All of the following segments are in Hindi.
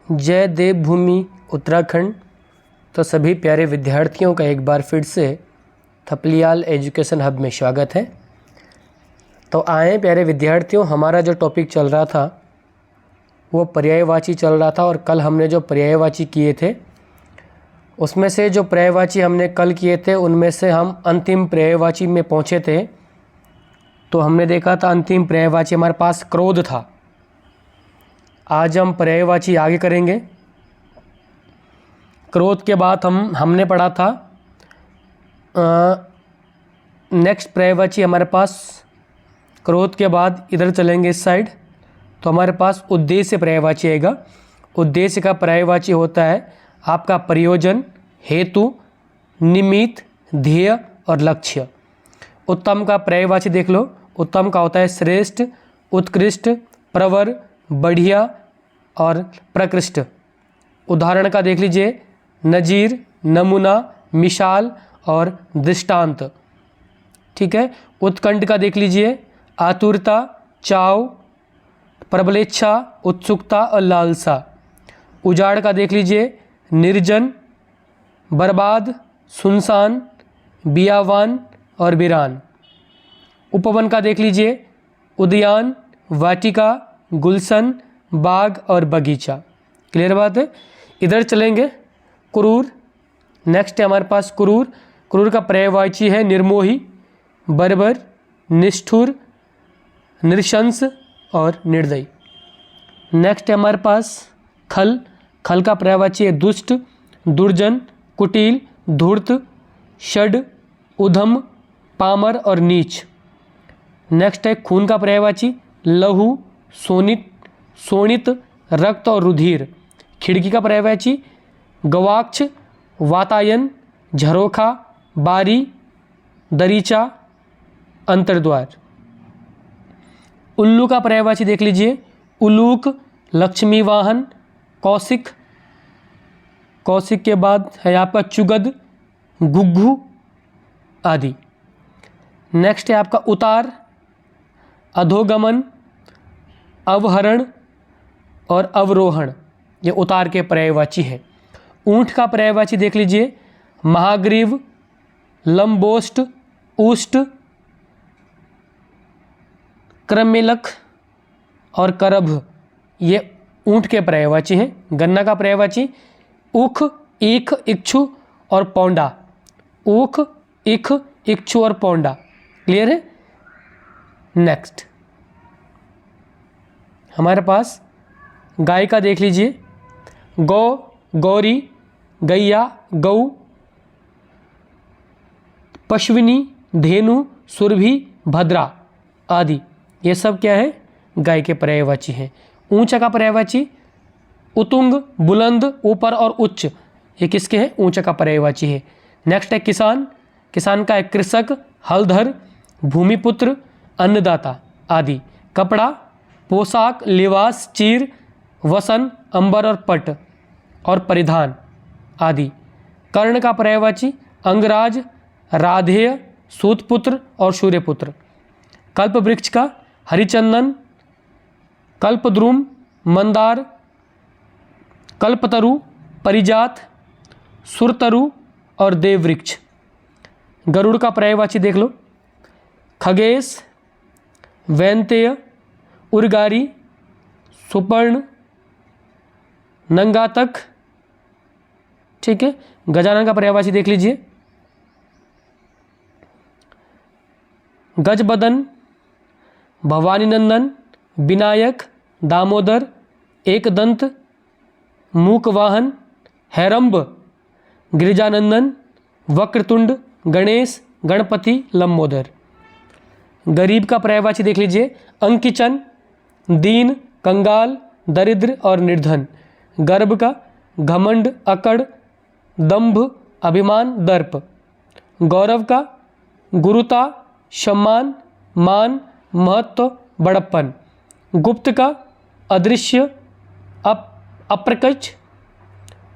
जय देवभूमि उत्तराखंड। तो सभी प्यारे विद्यार्थियों का एक बार फिर से थपलियाल एजुकेशन हब में स्वागत है। तो आए प्यारे विद्यार्थियों, हमारा जो टॉपिक चल रहा था वो पर्यायवाची चल रहा था और कल हमने जो पर्यायवाची किए थे उसमें से जो पर्यायवाची हमने कल किए थे उनमें से हम अंतिम पर्यायवाची में पहुँचे थे। तो हमने देखा था अंतिम पर्यायवाची हमारे पास क्रोध था। आज हम पर्यायवाची आगे करेंगे। क्रोध के बाद हमने पढ़ा था नेक्स्ट पर्यायवाची हमारे पास क्रोध के बाद इधर चलेंगे इस साइड, तो हमारे पास उद्देश्य पर्यायवाची आएगा। उद्देश्य का पर्यायवाची होता है आपका प्रयोजन, हेतु, निमित्त, ध्येय और लक्ष्य। उत्तम का पर्यायवाची देख लो। उत्तम का होता है श्रेष्ठ, उत्कृष्ट, प्रवर, बढ़िया और प्रकृष्ट। उदाहरण का देख लीजिए, नजीर, नमूना, मिसाल और दृष्टांत। ठीक है। उत्कंठ का देख लीजिए, आतुरता, चाव, प्रबलेच्छा, उत्सुकता और लालसा। उजाड़ का देख लीजिए, निर्जन, बर्बाद, सुनसान, बियावान और वीरान। उपवन का देख लीजिए, उद्यान, वाटिका, गुलशन, बाग और बगीचा। क्लियर बात है। इधर चलेंगे क्रूर। नेक्स्ट है हमारे पास क्रूर। क्रूर का पर्यायवाची है निर्मोही, बर्बर, निष्ठुर, नृशंस और निर्दयी। नेक्स्ट है हमारे पास खल। खल का पर्यायवाची है दुष्ट, दुर्जन, कुटिल, धूर्त, षड, उधम, पामर और नीच। नेक्स्ट है खून का पर्यायवाची लहू, शोणित, रक्त और रुधिर। खिड़की का पर्यायवाची गवाक्ष, वातायन, झरोखा, बारी, दरीचा, अंतर्द्वार। उल्लू का पर्यायवाची देख लीजिए, उलूक, लक्ष्मी वाहन, कौशिक। कौशिक के बाद है आपका चुगद, गुग्गू आदि। नेक्स्ट है आपका उतार, अधोगमन, अवहरण और अवरोहण। ये उतार के पर्यायवाची है। ऊंट का पर्यायवाची देख लीजिए, महाग्रीव, लंबोष्ट, उष्ट, क्रमेलक और करभ। ये ऊंट के पर्यायवाची हैं। गन्ना का पर्यायवाची उख, ईख, इक्षु और पौंडा। उख, इख, इक्षु और पौंडा। क्लियर है। नेक्स्ट हमारे पास गाय का देख लीजिए, गौ, गौरी, गैया, गऊ, पश्विनी, धेनु, सुरभि, भद्रा आदि। ये सब क्या है, गाय के पर्यायवाची हैं। ऊंचा का पर्यायवाची उतुंग, बुलंद, ऊपर और उच्च। ये किसके हैं, ऊंचा का पर्यायवाची है। नेक्स्ट है किसान। किसान का है कृषक, हलधर, भूमिपुत्र, अन्नदाता आदि। कपड़ा, पोशाक, लिबास, चीर, वसन, अंबर और पट और परिधान आदि। कर्ण का पर्यायवाची अंगराज, राधेय, सूतपुत्र और सूर्यपुत्र। कल्प वृक्ष का हरिचंदन, कल्पद्रुम, मंदार, कल्पतरु, परिजात, सुरतरु और देववृक्ष। गरुड़ का पर्यायवाची देख लो, खगेश, वैनतेय, उर्गारी, सुपर्ण, नंगातक। ठीक है। गजानन का पर्यायवाची देख लीजिए, गजबदन, भवानीनंदन, विनायक, दामोदर, एकदंत, मूकवाहन, हैरंब, गिरिजानंदन, वक्रतुंड, गणेश, गणपति, लंबोदर। गरीब का पर्यायवाची देख लीजिए, अंकिचन, दीन, कंगाल, दरिद्र और निर्धन। गर्भ का घमंड, अकड़, दंभ, अभिमान, दर्प। गौरव का गुरुता, सम्मान, मान, महत्व, बड़प्पन। गुप्त का अदृश्य, अप्रकच,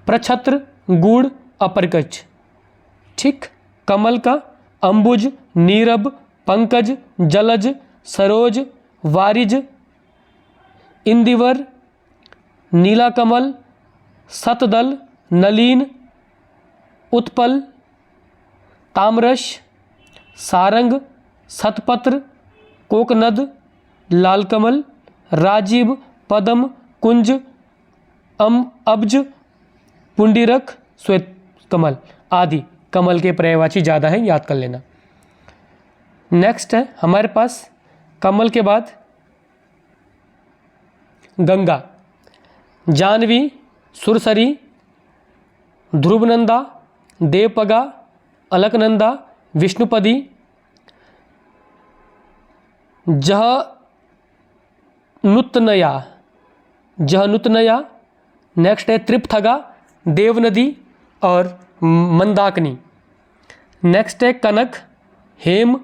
प्रछत्र, गूढ़, अपरकच। ठीक। कमल का अंबुज, नीरब, पंकज, जलज, सरोज, वारिज, इंदिवर, नीला कमल, सतदल, नलीन, उत्पल, ताम्रश, सारंग, सतपत्र, कोकनद, लालकमल, राजीव, पद्म, कुंज, अब्ज, पुंडीरक, श्वेत कमल आदि कमल के पर्यायवाची ज़्यादा हैं, याद कर लेना। नेक्स्ट है हमारे पास कमल के बाद गंगा, जानवी, सुरसरी, ध्रुवनंदा, देवपगा, अलकनंदा, विष्णुपदी, जहनुतनया, नेक्स्ट है त्रिपथगा, देवनदी और मंदाकिनी। नेक्स्ट है कनक, हेम,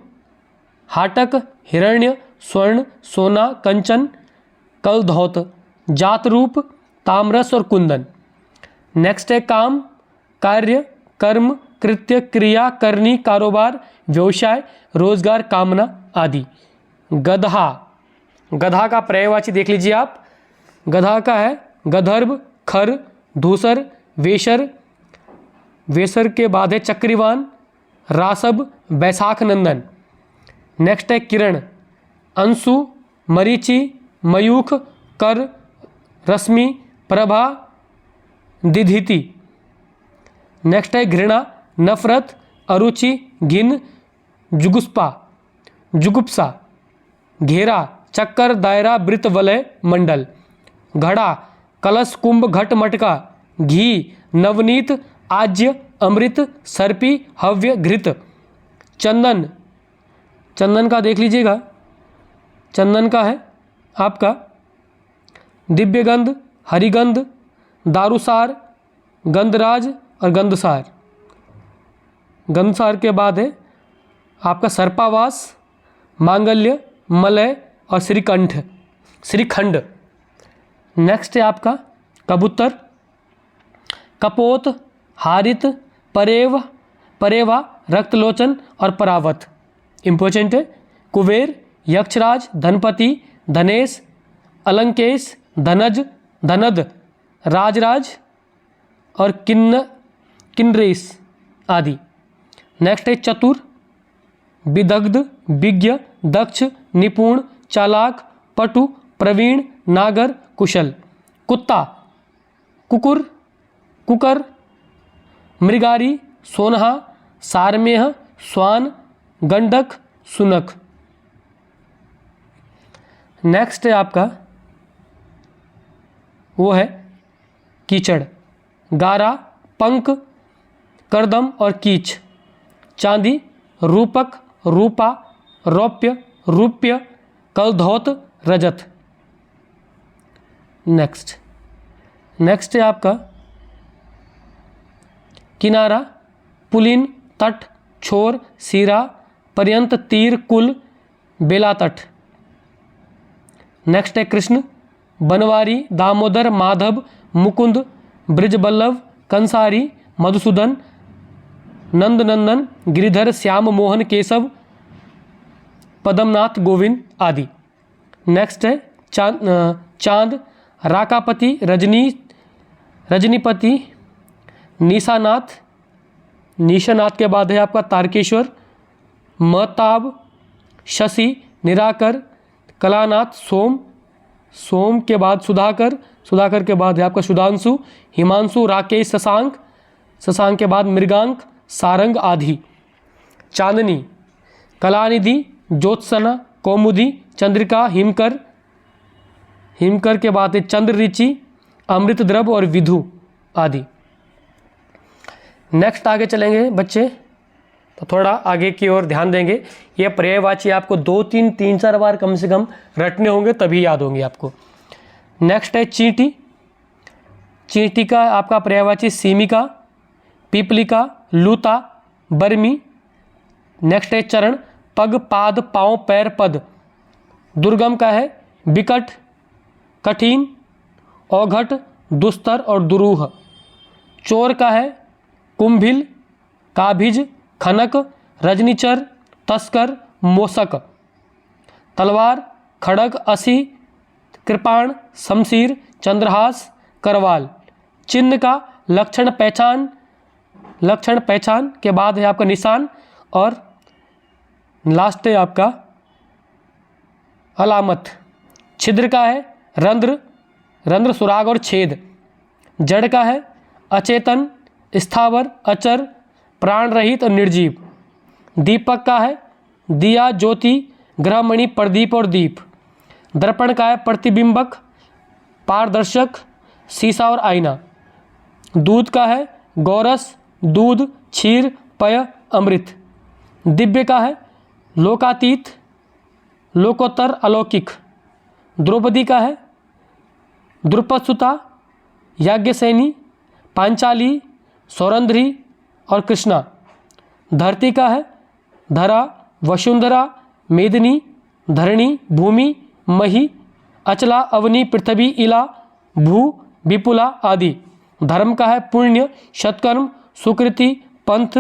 हाटक, हिरण्य, स्वर्ण, सोना, कंचन, कलधौत, जातरूप, ताम्रस और कुंदन। नेक्स्ट है काम, कार्य, कर्म, कृत्य, क्रिया, करनी, कारोबार, व्यवसाय, रोजगार, कामना आदि। गधा, गधा का पर्यायवाची देख लीजिए आप। गधा का है गंधर्व, खर, धूसर, वेशर, वेसर के बाद है चक्रिवान, रासब, बैसाख नंदन। नेक्स्ट है किरण, अंशु, मरीचि, मयूख, कर, रश्मि, प्रभा, दिधिति। नेक्स्ट है घृणा, नफरत, अरुचि, घिन, जुगुप्सा, घेरा, चक्कर, दायरा, वृत्त, वलय, मंडल। घड़ा, कलश, कुंभ, घट, मटका, घी, नवनीत, आज्य, अमृत, सर्पी, हव्य, घृत। चंदन, चंदन का देख लीजिएगा, चंदन का है आपका दिव्यगंध, हरिगंध, दारुसार, गंधराज और गंधसार। गंधसार के बाद है आपका सर्पावास, मांगल्य, मलय और श्रीखंड। नेक्स्ट है आपका कबूतर, कपोत, हारित, परेवा, रक्तलोचन और परावत। इंपॉर्टेंट है। कुबेर, यक्षराज, धनपति, धनेश, अलंकेश, धनज, धनद, राजराज और किन्नरेश आदि। नेक्स्ट है चतुर, विदग्ध, विज्ञ, दक्ष, निपुण, चालाक, पटु, प्रवीण, नागर, कुशल। कुत्ता, कुकर, मृगारी, सोनहा, सारमेह, स्वान, गंडक, सुनक। नेक्स्ट है आपका वो है कीचड़, गारा, पंक, करदम और कीच। चांदी, रूपक, रूपा, रूप्य, कलधौत, रजत। नेक्स्ट है आपका किनारा, पुलिन, तट, छोर, सिरा, पर्यंत, तीर, कुल, बेला तट। नेक्स्ट है कृष्ण, बनवारी, दामोदर, माधव, मुकुंद, ब्रिजबल्लभ, कंसारी, मधुसूदन, नंदनंदन, गिरिधर, श्याम, मोहन, केशव, पद्मनाथ, गोविंद आदि। नेक्स्ट है चांद, राकापति, रजनीपति, निशानाथ के बाद है आपका तारकेश्वर, महताब, शशि, निराकर, कलानाथ, सोम के बाद सुधाकर के बाद है आपका सुधांशु, हिमांशु, राकेश, शशांक के बाद मृगांक, सारंग आदि। चांदनी, कलानिधि, ज्योत्सना, कौमुदी, चंद्रिका, हिमकर के बाद है चंद्रऋचि, अमृत द्रव और विधु आदि। नेक्स्ट आगे चलेंगे बच्चे, तो थोड़ा आगे की ओर ध्यान देंगे। ये पर्यायवाची आपको 2-3-4 बार कम से कम रटने होंगे, तभी याद होंगे आपको। नेक्स्ट है चींटी, चींटी का आपका पर्यायवाची सीमिका, पीपलिका, लूता, बर्मी। नेक्स्ट है चरण, पग, पाद, पाँव, पैर, पद। दुर्गम का है विकट, कठिन, औघट, दुस्तर और दुरूह। चोर का है कुंभिल, काभिज, खनक, रजनीचर, तस्कर, मोसक। तलवार, खड़ग, असी, कृपाण, शमशीर, चंद्रहास, करवाल। चिन्ह का लक्षण पहचान के बाद है आपका निशान, और लास्ट है आपका अलामत। छिद्र का है रंध्र सुराग और छेद। जड़ का है अचेतन, स्थावर, अचर, प्राण रहित और निर्जीव। दीपक का है दिया, ज्योति, ग्रहमणि, प्रदीप और दीप। दर्पण का है प्रतिबिंबक, पारदर्शक, शीशा और आईना। दूध का है गौरस, दूध, क्षीर, पय, अमृत। दिव्य का है लोकातीत, लोकोत्तर, अलौकिक। द्रौपदी का है द्रुपदसुता, याज्ञसेनी, पांचाली, सौरंध्री और कृष्णा। धरती का है धरा, वसुंधरा, मेदिनी, धरणी, भूमि, मही, अचला, अवनी, पृथ्वी, इला, भू, विपुला आदि। धर्म का है पुण्य, सत्कर्म, सुकृति, पंथ,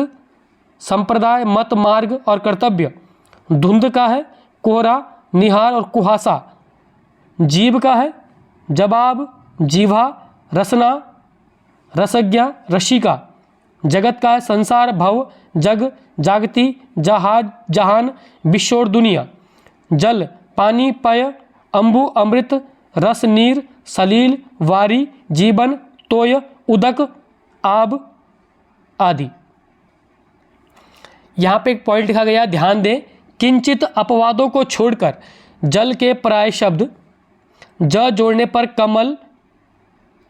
संप्रदाय, मत, मार्ग और कर्तव्य। धुंध का है कोहरा, निहार और कुहासा। जीव का है जवाब, जीवा, रसना, रसज्ञा, रसिका। जगत का है संसार, भव, जग, जागती, जहाज, जहान, विश्व और दुनिया। जल, पानी, पय, अम्बु, अमृत, रस, नीर, सलील, वारी, जीवन, तोय, उदक, आब आदि। यहाँ पे एक पॉइंट लिखा गया, ध्यान दें। किंचित अपवादों को छोड़कर जल के पर्याय शब्द ज जोड़ने पर कमल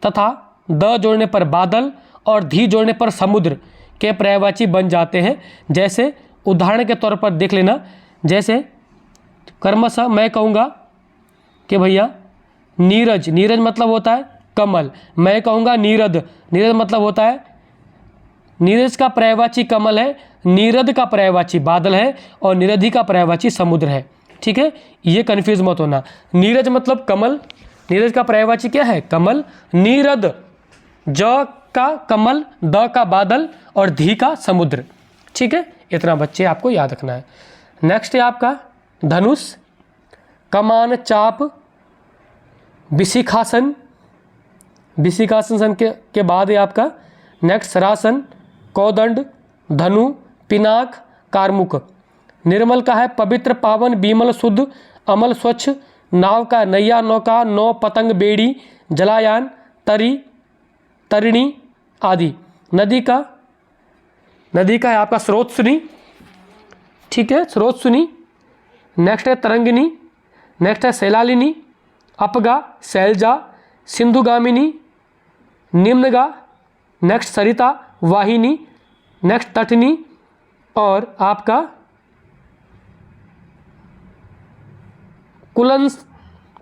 तथा द जोड़ने पर बादल और धी जोड़ने पर समुद्र के पर्यायवाची बन जाते हैं। जैसे उदाहरण के तौर पर देख लेना, जैसे कर्मशः मैं कहूँगा कि भैया नीरज, नीरज मतलब होता है कमल। मैं कहूँगा नीरद, नीरद मतलब होता है, नीरज का पर्यायवाची कमल है, नीरद का पर्यायवाची बादल है और निरधि का पर्यायवाची समुद्र है। ठीक है, ये कन्फ्यूज मत होना। नीरज मतलब कमल, नीरज का पर्यायवाची क्या है? कमल। नीरद ज का कमल, द का बादल और धी का समुद्र। ठीक है, इतना बच्चे आपको याद रखना है। नेक्स्ट है आपका धनुष, कमान, चाप, विशिखासन, विशिखासन के बाद है आपका नेक्स्ट सरासन, कौदंड, धनु, पिनाक, कारमुक। निर्मल का है पवित्र, पावन, बीमल, शुद्ध, अमल, स्वच्छ। नाव का नैया, नौका, नौ, पतंग, बेड़ी, जलायान, तरी, तरिणी आदि। नदी का है आपका स्रोतस्विनी। ठीक है, स्रोतस्विनी। नेक्स्ट है तरंगिनी, नेक्स्ट है शैलालिनी, अपगा, शैलजा, सिंधुगामिनी, निम्नगा, नेक्स्ट सरिता, वाहिनी, नेक्स्ट तटनी और आपका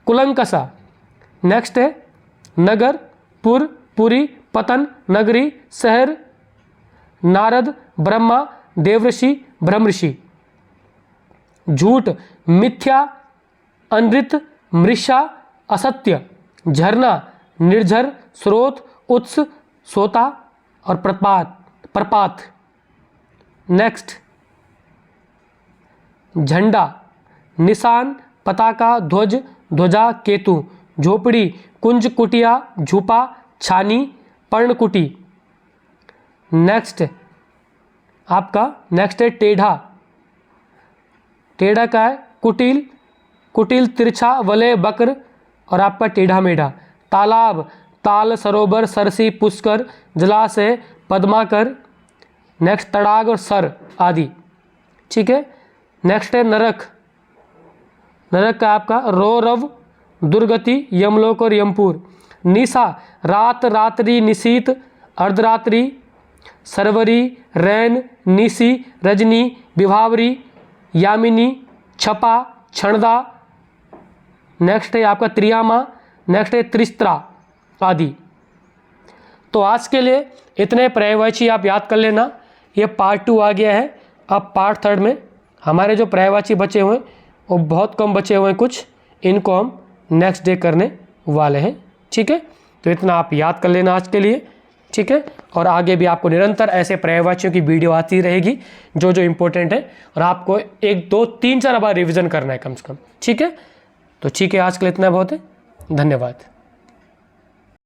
कुलंकसा। नेक्स्ट है नगर, पुर, पुरी, पतन, नगरी, शहर, नारद, ब्रह्मा, देवऋषि, ब्रह्मऋषि। झूठ, मिथ्या, अनृत, मृषा, असत्य। झरना, निर्झर, स्रोत, उत्स, सोता और प्रपात। नेक्स्ट झंडा, निशान, पताका, ध्वज, ध्वजा, केतु। झोपड़ी, कुंज, कुटिया, झूपा, छानी, पर्णकुटी। नेक्स्ट आपका नेक्स्ट है टेढ़ा, टेढ़ा का है कुटिल, कुटिल, तिरछा, वलय, बक्र और आपका टेढ़ा मेढ़ा। तालाब, ताल, सरोवर, सरसी, पुष्कर, जलाशय, पद्माकर। नेक्स्ट तड़ाग और सर आदि। ठीक है, नेक्स्ट है नरक, नरक का आपका रौरव, दुर्गति, यमलोक और यमपुर। निशा, रात, रात्रि, निशीत, अर्धरात्रि, सरवरी, रैन, निशी, रजनी, विभावरी, यामिनी, छपा, क्षणदा। नेक्स्ट है आपका त्रियामा, नेक्स्ट है त्रिस्त्रा आदि। तो आज के लिए इतने पर्यायवाची आप याद कर लेना। ये पार्ट 2 आ गया है। अब पार्ट 3 में हमारे जो पर्यायवाची बचे हुए हैं वो बहुत कम बचे हुए हैं कुछ, इनको हम नेक्स्ट डे करने वाले हैं। ठीक है, तो इतना आप याद कर लेना आज के लिए। ठीक है, और आगे भी आपको निरंतर ऐसे पर्यायवाचियों की वीडियो आती रहेगी जो जो इम्पोर्टेंट है, और आपको 1, 2, 3, 4 बार रिवीजन करना है कम से कम। ठीक है, तो ठीक है, आज के लिए इतना बहुत है। धन्यवाद।